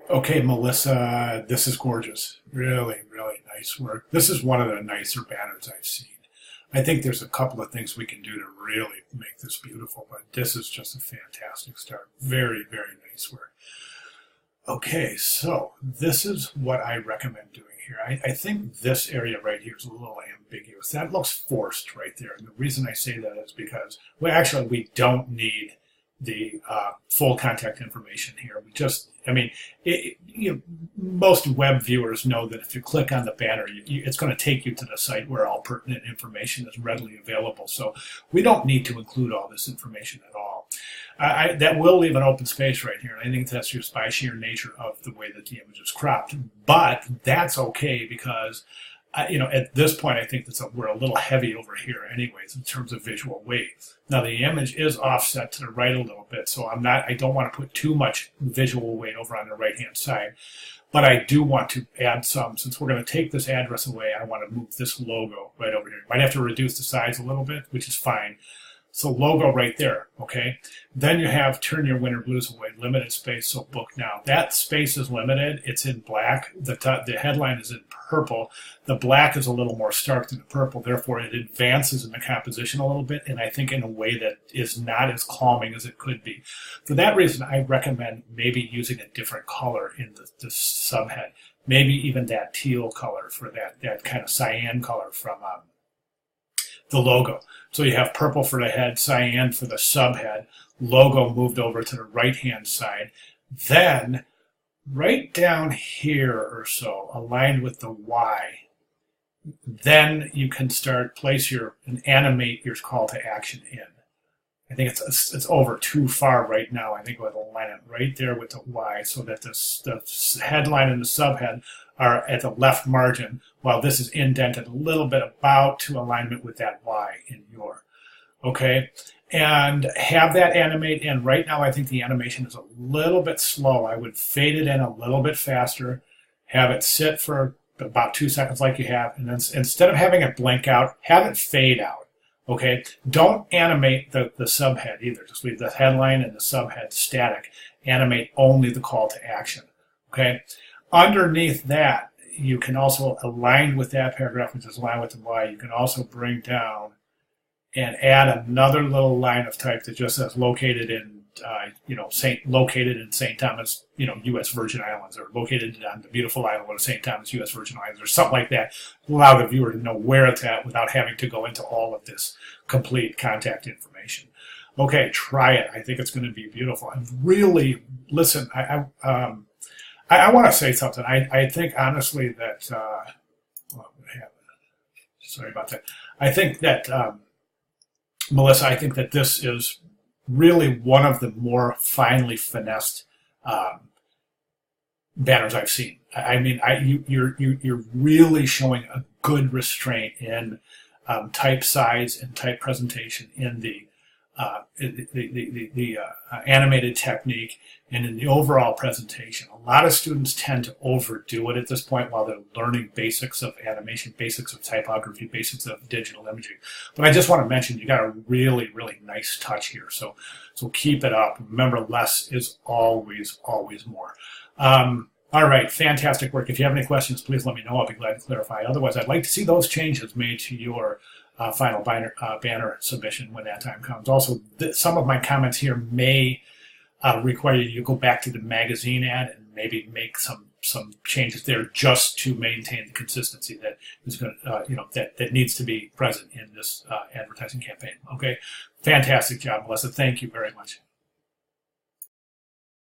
Okay, Melissa, this is gorgeous. Really, really nice work. This is one of the nicer banners I've seen. I think there's a couple of things we can do to really make this beautiful, but this is just a fantastic start. Very, very nice work. Okay, so this is what I recommend doing here. I think this area right here is a little ambiguous. That looks forced right there. And the reason I say that is because, well, actually, we don't need the full contact information here. We just, I mean, most web viewers know that if you click on the banner, it's going to take you to the site where all pertinent information is readily available. So we don't need to include all this information at all. That will leave an open space right here, and I think that's just by sheer nature of the way that the image is cropped. But that's okay because, at this point, I think we're a little heavy over here anyways in terms of visual weight. Now, the image is offset to the right a little bit, so I don't want to put too much visual weight over on the right-hand side. But I do want to add some, since we're going to take this address away, I want to move this logo right over here. Might have to reduce the size a little bit, which is fine. So logo right there, okay? Then you have turn your winter blues away, limited space, so book now. That space is limited. It's in black. The headline is in purple. The black is a little more stark than the purple. Therefore, it advances in the composition a little bit, and I think in a way that is not as calming as it could be. For that reason, I recommend maybe using a different color in the subhead. Maybe even that teal color for that kind of cyan color from the logo. So you have purple for the head, cyan for the subhead, logo moved over to the right-hand side. Then, right down here or so, aligned with the Y, then you can and animate your call to action in. I think it's over too far right now. I think we'll align it right there with the Y so that the headline and the subhead are at the left margin, while this is indented a little bit about to alignment with that Y in your. Okay? And have that animate in. Right now, I think the animation is a little bit slow. I would fade it in a little bit faster, have it sit for about 2 seconds like you have, and then instead of having it blink out, have it fade out. Okay, don't animate the subhead either. Just leave the headline and the subhead static. Animate only the call to action. Okay, underneath that, you can also align with that paragraph, which is aligned with the Y. You can also bring down and add another little line of type that just says located in St. Thomas, U.S. Virgin Islands, or located on the beautiful island of St. Thomas, U.S. Virgin Islands, or something like that. Allow the viewer to know where it's at without having to go into all of this complete contact information. Okay, try it. I think it's going to be beautiful. And really, listen, I want to say something. I think honestly that, sorry about that. I think that, Melissa, I think that this is really one of the more finely finessed banners I've seen. I mean, you're really showing a good restraint in type size and type presentation in the animated technique and in the overall presentation. A lot of students tend to overdo it at this point while they're learning basics of animation, basics of typography, basics of digital imaging. But I just want to mention you got a really, really nice touch here. So keep it up. Remember, less is always, always more. All right, fantastic work. If you have any questions, please let me know. I'll be glad to clarify. Otherwise, I'd like to see those changes made to your final banner submission when that time comes. Also, some of my comments here may require you to go back to the magazine ad and maybe make some changes there just to maintain the consistency that is going to, that needs to be present in this advertising campaign. Okay, fantastic job, Melissa. Thank you very much.